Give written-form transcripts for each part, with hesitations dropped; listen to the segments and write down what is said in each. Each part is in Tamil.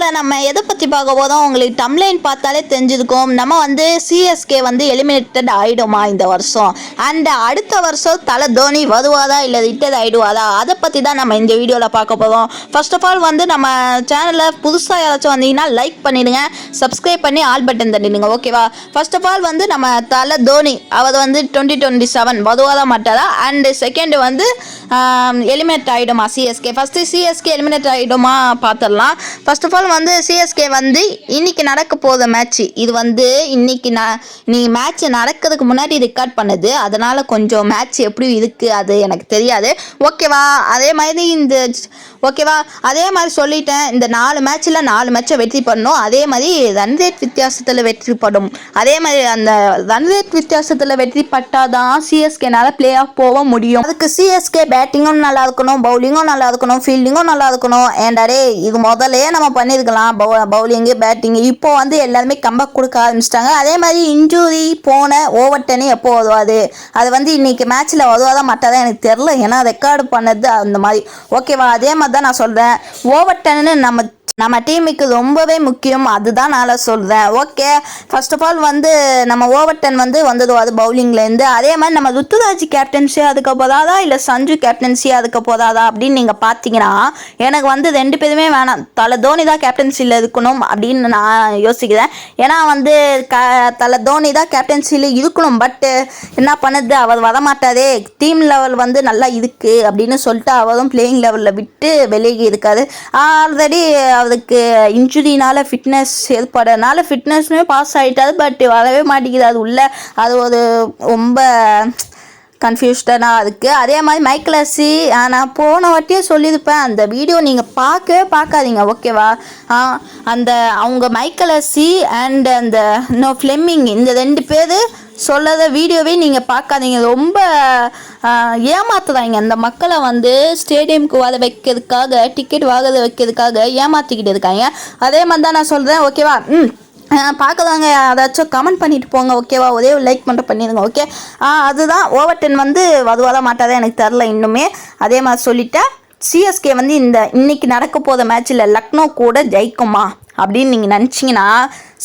வீடியோவில் நம்ம எதை பற்றி பார்க்க போதும் உங்களுக்கு டம்ப்ளைன் பார்த்தாலே தெரிஞ்சிருக்கும். நம்ம வந்து சிஎஸ்கே வந்து எலிமினேட்டட் ஆகிடுமா இந்த வருஷம், அண்ட் அடுத்த வருஷம் தலை தோனி வருவாதா இல்லை ரிட்டர் ஆகிடுவாதா, அதை பற்றி தான் நம்ம இந்த வீடியோவில் பார்க்க போகிறோம். ஃபர்ஸ்ட் ஆஃப் ஆல் வந்து நம்ம சேனலில் புதுசாக யாராச்சும் வந்தீங்கன்னா லைக் பண்ணிடுங்க, சப்ஸ்கிரைப் பண்ணி ஆல் பட்டன் தட்டிடுங்க, ஓகேவா. ஃபர்ஸ்ட் ஆஃப் ஆல் வந்து நம்ம தலை தோனி அவர் வந்து 2027 வருவாதா மாட்டாரா, அண்டு செகண்ட் வந்து எலிமினேட் ஆகிடுமா சிஎஸ்கே. ஃபஸ்ட்டு சிஎஸ்கே எலிமினேட் ஆகிடுமா பார்த்துடலாம். ஃபர்ஸ்ட் ஆஃப் ஆல் வந்து சிஎஸ்கே வந்து இன்னைக்கு நடக்க போகிற மேட்ச் இது வந்து இன்னைக்கு நீ மேட்ச் நடக்கிறதுக்கு முன்னாடி ரெக்கார்ட் பண்ணுது, அதனால் கொஞ்சம் மேட்ச் எப்படி இருக்குது அது எனக்கு தெரியாது, ஓகேவா. அதே மாதிரி அதே மாதிரி சொல்லிட்டேன், இந்த 4 மேட்ச்சில் 4 மேட்சை வெற்றி பண்ணணும். அதே மாதிரி ரன் ரேட் வித்தியாசத்தில் வெற்றி படும். அதே மாதிரி அந்த ரன் ரேட் வித்தியாசத்தில் வெற்றி பட்டாதான் சிஎஸ்கேனால பிளே ஆஃப் போக முடியும். அதுக்கு சிஎஸ்கே பேட்டிங்கும் நல்லா இருக்கணும், பவுலிங்கும் நல்லா இருக்கணும், ஃபீல்டிங்கும் நல்லா இருக்கணும். அண்ட் இது முதலே நம்ம பண்ணியிருக்கலாம், பவுலிங்கு பேட்டிங்கு. இப்போ வந்து எல்லாருமே கம்பேக் கொடுக்க ஆரம்பிச்சிட்டாங்க. அதே மாதிரி இன்ஜூரி போன ஓவர் 10 எப்போ வருவாது, அது வந்து இன்னைக்கு மேட்ச்சில் வருவாதான் மாட்டாதான் எனக்கு தெரில, ஏன்னா ரெக்கார்டு பண்ணது அந்த மாதிரி, ஓகேவா. அதே மாதிரி தான் நான் சொல்கிறேன், ஓவர் 10 நம்ம டீமுக்கு ரொம்பவே முக்கியம், அதுதான் நான் சொல்கிறேன், ஓகே. ஃபர்ஸ்ட் ஆஃப் ஆல் வந்து நம்ம ஓவர் 10 வந்து வந்தது அது பவுலிங்லேருந்து. அதே மாதிரி நம்ம ருத்துராஜ் கேப்டன்சி அதுக்கு போதாதா இல்லை சஞ்சு கேப்டன்சி அதுக்கு போதாதா அப்படின்னு நீங்கள் பார்த்தீங்கன்னா எனக்கு வந்து 2 பேருமே வேணாம், தலை தோனி தான் கேப்டன்சியில் இருக்கணும் அப்படின்னு நான் யோசிக்கிறேன். ஏன்னா வந்து தலை தோனி தான் கேப்டன்சியில் இருக்கணும், பட்டு என்ன பண்ணுது, அவர் வரமாட்டாரே, டீம் லெவல் வந்து நல்லா இருக்குது அப்படின்னு சொல்லிட்டு அவரும் பிளேயிங் லெவலில் விட்டு வெளியே இருக்காரு. ஆல்ரெடி அதுக்கு இன்ஜுரினால ஃபிட்னஸ் ஏற்படுறதுனால ஃபிட்னஸ்மே பாஸ் ஆகிட்டாரு, பட் வரவே மாட்டேங்குது அது உள்ள, அது ஒரு ரொம்ப கன்ஃபியூஸ்டனாக இருக்குது. அதே மாதிரி மைக்கேல் ஹசி நான் போன வாட்டியே சொல்லியிருப்பேன், அந்த வீடியோ நீங்கள் பார்க்காதீங்க, ஓகேவா. அந்த அவங்க மைக்கேல் ஹசி அண்ட் அந்த இன்னும் ஃப்ளெமிங், இந்த 2 பேர் சொல்லாத வீடியோவே நீங்கள் பார்க்காதீங்க, ரொம்ப ஏமாத்துறாங்க அந்த மக்களை வந்து ஸ்டேடியமுக்கு வர வைக்கிறதுக்காக, டிக்கெட் வாங்க வைக்கிறதுக்காக ஏமாற்றிக்கிட்டு இருக்காங்க. அதே மாதிரி தான் நான் சொல்கிறேன், ஓகேவா. பார்க்குறாங்க அதாச்சும் கமெண்ட் பண்ணிட்டு போங்க, ஓகேவா. ஒரே ஒரு லைக் மட்டும் பண்ணிடுங்க, ஓகே. அதுதான் ஓவர் 10 வந்து வருவாதா மாட்டாதான் எனக்கு தெரில இன்னுமே. அதே மாதிரி சொல்லிட்டேன், சிஎஸ்கே வந்து இன்னைக்கு நடக்க போகிற மேட்ச்சில் லக்னோ கூட ஜெயிக்குமா அப்படின்னு நீங்கள் நினச்சிங்கன்னா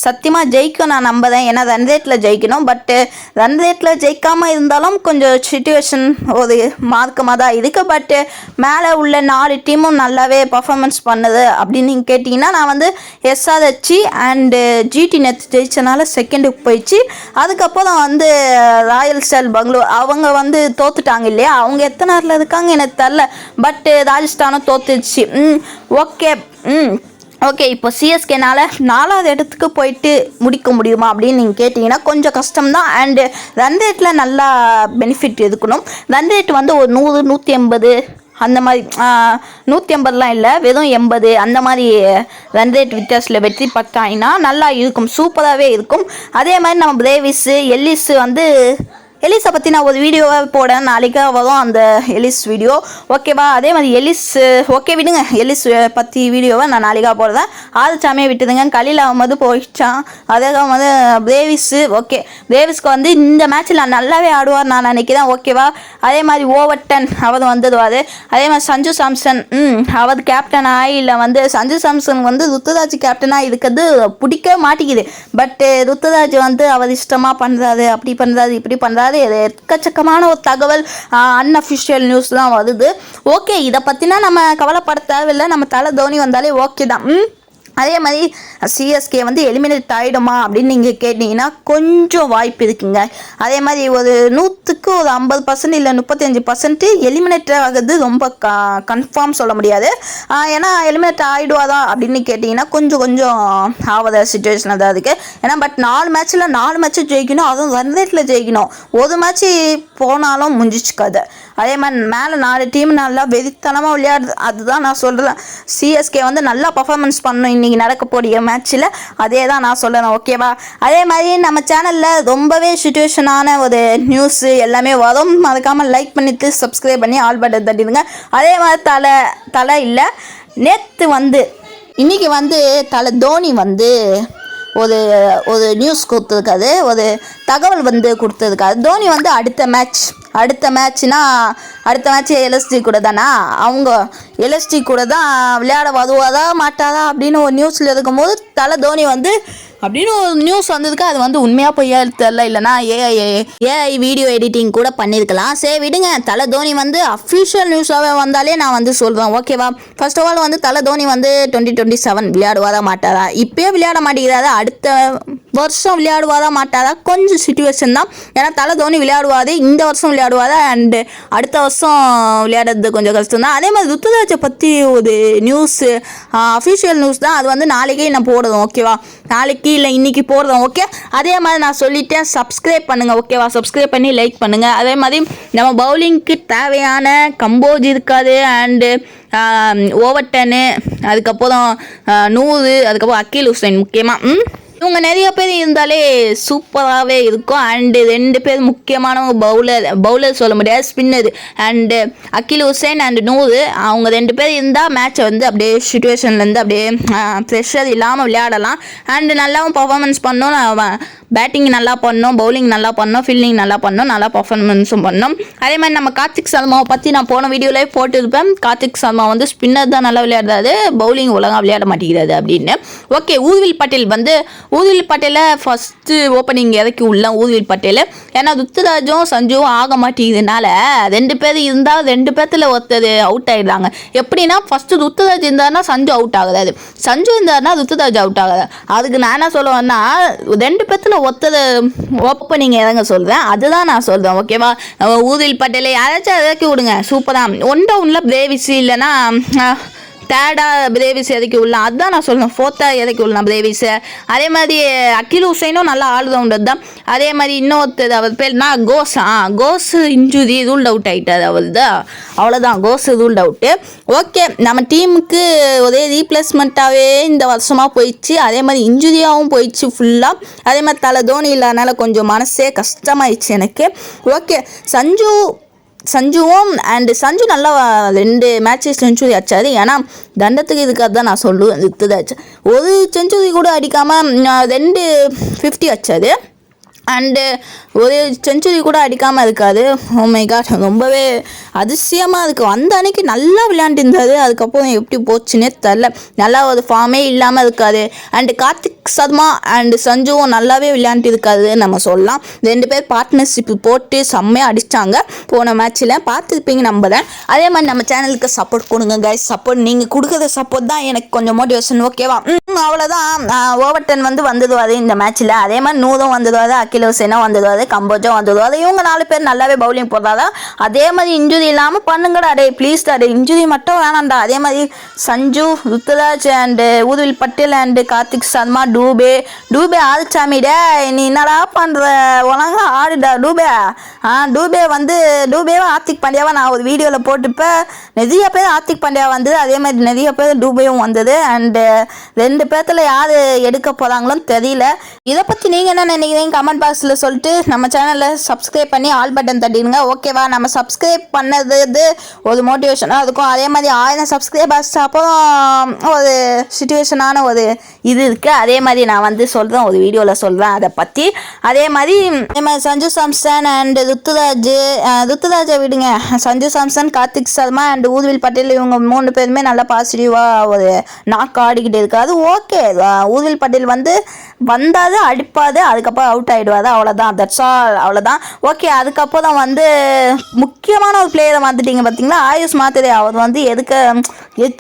சத்தியமாக ஜெயிக்கும் நான் நம்புகிறேன். ஏன்னா ரன் ரேட்டில் ஜெயிக்கணும், பட்டு ரன் ரேட்டில் ஜெயிக்காமல் இருந்தாலும் கொஞ்சம் சிச்சுவேஷன் ஒரு மார்க்கமாக தான் இருக்குது. பட்டு மேலே உள்ள 4 டீமும் நல்லாவே பர்ஃபார்மன்ஸ் பண்ணுது அப்படின்னு நீங்கள் கேட்டிங்கன்னா, நான் வந்து எஸ்ஆர்ஹெச் அண்டு ஜிடி நெட் ஜெயிச்சனால செகண்டுக்கு போயிடுச்சு. அதுக்கப்புறம் வந்து ராயல் ஸ்டைல் பெங்களூர் அவங்க வந்து தோத்துட்டாங்க இல்லையா, அவங்க எத்தனை நாளில் இருக்காங்க எனக்கு தெரில, பட்டு ராஜஸ்தானும் தோத்துடுச்சு, ஓகே. ஓகே, இப்போ சிஎஸ்கேனால் 4வது இடத்துக்கு போயிட்டு முடிக்க முடியுமா அப்படின்னு நீங்கள் கேட்டிங்கன்னா கொஞ்சம் கஷ்டம்தான். அண்டு ரன் ரேட்டில் நல்லா பெனிஃபிட் இருக்கணும். ரன் ரேட் வந்து ஒரு 100 180 அந்த மாதிரி, 150லாம் இல்லை, வெறும் 80 அந்த மாதிரி ரன் ரேட் வித்தியாசத்தில் வெற்றி பட்டாங்கன்னா நல்லா இருக்கும், சூப்பராகவே இருக்கும். அதே மாதிரி நம்ம பிரேவிஸு எல்லிஸு வந்து எலிஸை பற்றி நான் ஒரு வீடியோவை போடேன், நாளைக்காக வரும் அந்த எலிஸ் வீடியோ, ஓகேவா. அதே மாதிரி எலிஸ் ஓகே விடுங்க, எலிஸ் பற்றி வீடியோவை நான் நாளைக்காக போடுறேன். ஆதிச்சாமியை விட்டுதுங்க, கலீல் அகமது போயிடுச்சான். அதே வந்து பிரேவிஸு, ஓகே. பிரேவிஸ்க்கு வந்து இந்த மேட்ச்சில் நல்லாவே ஆடுவார் நான் நினைக்கிறேன், ஓகேவா. அதே மாதிரி ஓவர் 10 அவர் வந்துடுவார். அதே மாதிரி சஞ்சு சாம்சன் அவர் கேப்டனாக இல்லை வந்து சஞ்சு சாம்சன் வந்து ருத்துராஜ் கேப்டனாக இருக்கிறது பிடிக்கவே மாட்டேங்குது, பட்டு ருத்துராஜ் வந்து அவர் இஷ்டமாக பண்ணுறாரு, அப்படி பண்ணுறாரு, இப்படி பண்ணுறாரு, எக்கச்சக்கமான ஒரு தகவல் அன்அஃபிஷியல் நியூஸ் தான் வருது, ஓகே. இதை பற்றினா நம்ம கவலைப்பட தேவையில்லை, நம்ம தலை தோனி வந்தாலே ஓகே தான். அதே மாதிரி சிஎஸ்கே வந்து எலிமினேட் ஆகிடுமா அப்படின்னு நீங்கள் கேட்டிங்கன்னா கொஞ்சம் வாய்ப்பு இருக்குங்க. அதே மாதிரி ஒரு 100க்கு ஒரு 50% இல்லை 35% எலிமினேட் ஆகுது ரொம்ப கன்ஃபார்ம் சொல்ல முடியாது. ஏன்னா எலிமினேட் ஆகிடுவாதா அப்படின்னு கேட்டிங்கன்னா கொஞ்சம் ஆகாத சிச்சுவேஷனாக தான் இருக்குது. ஏன்னா பட் 4 மேட்ச்சில் 4 மேட்ச்சும் ஜெயிக்கணும், அதுவும் ரன் ரேட்டில் ஜெயிக்கணும். ஒரு மேட்ச்சு போனாலும் முடிஞ்சிச்சுக்காது. அதே மாதிரி மேலே 4 டீம் நல்லா வெறித்தனமாக விளையாடுது, அதுதான் நான் சொல்கிறேன். சிஎஸ்கே வந்து நல்லா பர்ஃபார்மன்ஸ் பண்ணணும் இன்றைக்கி நடக்கக்கூடிய மேட்ச்சில், அதே தான் நான் சொல்கிறேன், ஓகேவா. அதே மாதிரி நம்ம சேனலில் ரொம்பவே சிச்சுவேஷனான ஒரு நியூஸு எல்லாமே வரும், மறக்காமல் லைக் பண்ணிவிட்டு சப்ஸ்கிரைப் பண்ணி ஆல் பட்டன் தட்டிடுங்க. அதே மாதிரி தலை இல்லை நேற்று வந்து இன்றைக்கி வந்து தலை தோனி வந்து ஒரு ஒரு நியூஸ் கொடுத்துருக்காரு, ஒரு தகவல் வந்து கொடுத்துருக்காரு. தோனி வந்து அடுத்த மேட்ச்னா அடுத்த மேட்ச் எல்எஸ்டி கூட தானா, அவங்க எல்எஸ்டி கூட தான் விளையாட வருவாதா மாட்டாதா அப்படின்னு ஒரு நியூஸில் இருக்கும்போது தோனி வந்து அப்படின்னு ஒரு நியூஸ் வந்ததுக்கு அது வந்து உண்மையாக பொய்யா தெரியல, இல்லைனா ஏஐ வீடியோ எடிட்டிங் கூட பண்ணியிருக்கலாம். சரி விடுங்க. தோனி வந்து அஃபிஷியல் நியூஸாகவே வந்தாலே நான் வந்து சொல்கிறேன், ஓகேவா. ஃபர்ஸ்ட் ஆஃப் ஆல் வந்து தோனி வந்து 2027 விளையாடுவாரா மாட்டாரா, இப்போயே விளையாட மாட்டேங்கிறாரு, அடுத்த வருஷம் விளையாடுவாரா மாட்டாரா கொஞ்சம் சிச்சுவேஷன் தான். ஏன்னா தோனி விளையாடுவாரு, இந்த வருஷம் விளையாடுவாரு அண்டு அடுத்த வருஷம் விளையாடுறது கொஞ்சம் கஷ்டம் தான். அதே மாதிரி ருத்துராஜை பற்றி ஒரு நியூஸ் அஃபிஷியல் நியூஸ் தான், அது வந்து நாளைக்கே நான் போடுறோம், ஓகேவா. நாளைக்கு இல்லை இன்னைக்கு போடுறோம், ஓகே. அதே மாதிரி நான் சொல்லிட்டேன், சப்ஸ்கிரைப் பண்ணுங்கள், ஓகேவா. சப்ஸ்கிரைப் பண்ணி லைக் பண்ணுங்கள். அதே மாதிரி நம்ம பவுலிங்க்கு தேவையான கம்போஜ் இருக்காது அண்டு ஓவர் 10, அதுக்கப்புறம் 100, அதுக்கப்புறம் அக்கீல் ஹுசைன் முக்கியமாக இவங்க நிறைய பேர் இருந்தாலே சூப்பராகவே இருக்கும். அண்டு 2 பேர் முக்கியமானவங்க பவுலர் சொல்ல முடியாது, spinner. And Aqeel Hussain and 100 அவங்க 2 பேர் இருந்தால் மேட்சை வந்து அப்படியே சுச்சுவேஷன்லேருந்து அப்படியே ப்ரெஷர் இல்லாமல் விளையாடலாம். அண்டு நல்லாவும் பர்ஃபார்மன்ஸ் பண்ணோம், பேட்டிங் நல்லா பண்ணோம், பவுலிங் நல்லா பண்ணோம், ஃபீல்டிங் நல்லா பண்ணோம், நல்லா பர்ஃபார்மன்ஸும் பண்ணோம். அதே மாதிரி நம்ம கார்த்திக் சர்மாவை பற்றி நான் போன வீடியோவிலே போட்டுருப்பேன். கார்த்திக் சர்மா வந்து ஸ்பின்னர் தான் நல்லா விளையாடுறாரு, பவுலிங் ஒழுங்காக விளையாட மாட்டேங்கிறாரு அப்படின்னு. ஓகே. ஊர்வில் பட்டேலை ஃபஸ்ட்டு ஓப்பனிங் இறக்கி உள்ளேன் ஊர்வில் பட்டேல். ஏன்னா ருத்துராஜும் சஞ்சுவும் ஆக மாட்டேங்கிறதுனால 2 பேர் இருந்தால் 2 பேர்த்தில் ஒருத்தர் அவுட் ஆகிடுறாங்க. எப்படின்னா ஃபஸ்ட்டு ருத்துராஜ் இருந்தாருன்னா சஞ்சு அவுட் ஆகுறாரு, சஞ்சு இருந்தாருன்னா ருத்துராஜ் அவுட் ஆகுது. அதுக்கு நான் என்ன சொல்லுவேன்னா 2 பேர்த்தில் ஒருத்தர் ஓப்பனிங் இறங்க சொல்கிறேன், அதுதான் நான் சொல்கிறேன், ஓகேவா. ஊர்வில் பட்டேலை யாராச்சும் இறக்கி விடுங்க, சூப்பராக. 1 டவுனில் பிரேவிஸ் இல்லைன்னா தேர்டாக பிரேவிஸ் இறக்கி விடலாம், அதுதான் நான் சொல்லணும். 4th இறக்கி விடலாம் பிரேவிஸை. அதே மாதிரி அக்கீல் ஹுசைனும் நல்லா ஆல்ரவுண்டர் தான். அதே மாதிரி இன்னொருத்தர் அவர் பேர்னா கோஸ் இன்ஜுரி ரூல்ட் அவுட் ஆகிட்டார் அவர்து, அவ்வளோதான். கோஸ் ரூல்ட் அவுட்டு. ஓகே. நம்ம டீமுக்கு ஒரே ரீப்ளேஸ்மெண்ட்டாகவே இந்த வருஷமாக போயிடுச்சு, அதே மாதிரி இன்ஜுரியாகவும் போயிடுச்சு ஃபுல்லாக. அதே மாதிரி தோனி இல்லாதனால கொஞ்சம் மனசே கஷ்டமாயிடுச்சு எனக்கு. ஓகே. சஞ்சுவும் அண்டு சஞ்சு நல்லா 2 மேட்சஸ் செஞ்சுரி அடிச்சாரு. ஏன்னா தண்டத்துக்கு இதுக்காக தான் நான் சொல்லுவேன், ருத்துராஜ் ஒரு செஞ்சுரி கூட அடிக்காமல் 2 50 அடிச்சாரு அண்டு ஒரு செஞ்சுரி கூட அடிக்காமல் இருக்காது. ஓ மை காட், ரொம்பவே அதிசயமாக இருக்குது. அந்த அன்னைக்கு நல்லா விளையாண்டுருந்தாரு, அதுக்கப்புறம் எப்படி போச்சுன்னே தெரில, நல்லா ஒரு ஃபார்மே இல்லாமல் இருக்காது. அண்டு கார்த்திக் சர்மா அண்டு சஞ்சுவும் நல்லாவே விளையாண்டு இருக்காது நம்ம சொல்லலாம். 2 பேர் பார்ட்னர்ஷிப் போட்டு செம்மையாக அடித்தாங்க போன மேட்ச்சில், பார்த்துருப்பீங்க நம்புகிறேன். அதே மாதிரி நம்ம சேனலுக்கு சப்போர்ட் கொடுங்க கைஸ். சப்போர்ட் நீங்கள் கொடுக்குற சப்போர்ட் தான் எனக்கு கொஞ்சம் மோட்டிவேஷன், ஓகேவா. அவ்வளோதான். ஓவர் 10 வந்து வந்துடுவார் இந்த மேட்ச்சில். அதே மாதிரி 100 வந்துடுவார், அக்கீல் ஹுசைனும் வந்துடுவார், கம்போஜும் வந்துடுவார். இவங்க 4 பேர் நல்லாவே பவுலிங் போடுறாங்க. அதே மாதிரி இன்ஜுரி இல்லாமல் பண்ணுங்கடா டே, ப்ளீஸ் டே, இன்ஜுரி மட்டும் வேணாம்டா. அதே மாதிரி சஞ்சு, ருத்துராஜ் அண்டு ஊர்வில் பட்டேல் அண்டு கார்த்திக் சர்மா, டூபே ஆதிச்சாமிடே, நீ என்னடா பண்ணுற, ஒழுங்கா ஆடுடா டூபே வந்து டூபேவா ஹார்திக் பாண்டியாவா நான் ஒரு வீடியோவில் போட்டுப்பேன். நிறைய பேர் ஹார்திக் பாண்டியா வந்தது, அதே மாதிரி நிறைய பேர் டூபேவும் வந்தது. அண்டு 2 பேர்த்தில் யார் எடுக்க போகிறாங்களோன்னு தெரியல. இதை பற்றி நீங்கள் என்ன நினைக்கிறீங்க கமெண்ட் பாக்ஸில் சொல்லிட்டு நம்ம சேனலில் சப்ஸ்கிரைப் பண்ணி ஆல் பட்டன் தட்டிடுங்க, ஓகேவா. நம்ம சப்ஸ்கிரைப் பண்ணது ஒரு மோட்டிவேஷனாக இருக்கும். அதே மாதிரி 1000 சப்ஸ்கிரைபர்ஸ் அப்புறம் ஒரு சிச்சுவேஷனான ஒரு இது இருக்குது. அதே மாதிரி நான் வந்து சொல்கிறேன், ஒரு வீடியோவில் சொல்கிறேன் அதை பற்றி. அதே மாதிரி சஞ்சு சாம்சன் அண்டு ருத்துராஜை விடுங்க, சஞ்சு சாம்சன், கார்த்திக் சர்மா அண்டு ஊர்வில் பட்டேல் இவங்க 3 பேருமே நல்லா பாசிட்டிவாக ஒரு நாக்கு ஆடிக்கிட்டு இருக்காது, ஓகே. ஊர்வில் பட்டேல் வந்து வந்தாது அடிப்பாது, அதுக்கப்புறம் அவுட் ஆகிடுவாது, அவ்வளோதான். தட்ஸ் ஆல், அவ்வளோதான், ஓகே. அதுக்கப்புறம் வந்து முக்கியமான ஒரு பிளேயரை வந்துட்டீங்க பார்த்தீங்களா, ஆயுஷ் மாத்திரை. அவர் வந்து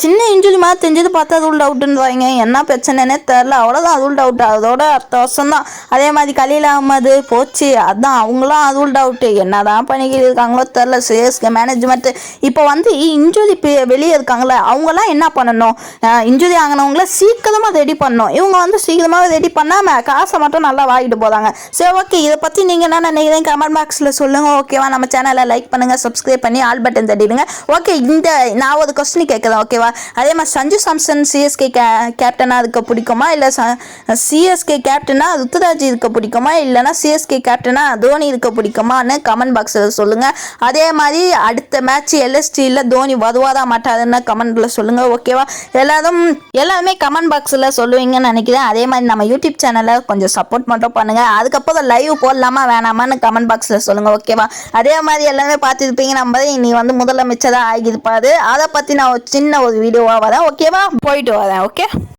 சின்ன இன்ஜுரி மாதிரி தெரிஞ்சது பார்த்தா ரூல்ட் அவுட்டுன்றாங்க, என்ன பிரச்சனைனே தெரில, அவ்வளோதான் ரூல்ட் அவுட். அதோட அடுத்த வருஷம் தான். அதே மாதிரி கலீல் அகமது போச்சு, அதுதான் அவங்களாம் ரூல்ட் அவுட்டு. என்ன தான் பண்ணிக்கிட்டு இருக்காங்களோ தெரில சிஎஸ்கே மேனேஜ்மெண்ட். இப்போ வந்து இன்ஜுரி வெளியே இருக்காங்களே அவங்களாம் என்ன பண்ணணும், இன்ஜுரி ஆகினவங்கள சீக்கிரமாக ரெடி பண்ணணும். இவங்க வந்து சீக்கிரமாக ரெடி பண்ணாமல் காசை மட்டும் நல்லா வாங்கிட்டு போகிறாங்க. சரி, ஓகே. இதை பற்றி நீங்கள் என்ன நினைக்கிறீங்க கமெண்ட் பாக்ஸில் சொல்லுங்கள், ஓகேவா. நம்ம சேனலை லைக் பண்ணுங்கள், சப்ஸ்கிரைப் பண்ணி ஆல் பட்டன் தட்டிடுங்க, ஓகே. நான் ஒரு கொஸ்டின் கேட்குறேன், ஓகேவா. அதே மாதிரி சஞ்சு சாம்சன் சிஎஸ்கே கேப்டனாக இருக்க பிடிக்குமா, இல்லை சிஎஸ்கே கேப்டனா ருத்துராஜ் இருக்க பிடிக்குமா, இல்லைனா சிஎஸ்கே கேப்டனா தோனி இருக்க பிடிக்குமான்னு கமெண்ட் பாக்ஸில் சொல்லுங்கள். அதே மாதிரி அடுத்த மேட்ச் எல்எஸ்டியில் தோனி வருவாரா மாட்டாருன்னு கமெண்ட்டில் சொல்லுங்கள். ஓகேவா? எல்லாருமே கமெண்ட் பாக்ஸில் சொல்லுவீங்கன்னு நினைக்கிறேன். அதே மாதிரி நம்ம யூடியூப் சேனலை கொஞ்சம் சப்போர்ட் மட்டும் பண்ணுங்கள். அதுக்கப்புறம் லைவ் போடலாமா வேணாமான்னு கமெண்ட் பாக்ஸில் சொல்லுங்கள். ஓகேவா? அதே மாதிரி எல்லாமே பார்த்துருப்பீங்க. நம்ம இனி வந்து முதலமைச்சராக ஆகியிருப்பாரு. அதை பற்றி நான் சின்ன ஒரு வீடியோவாக வரேன். ஓகேவா? போயிட்டு வரேன். ஓகே.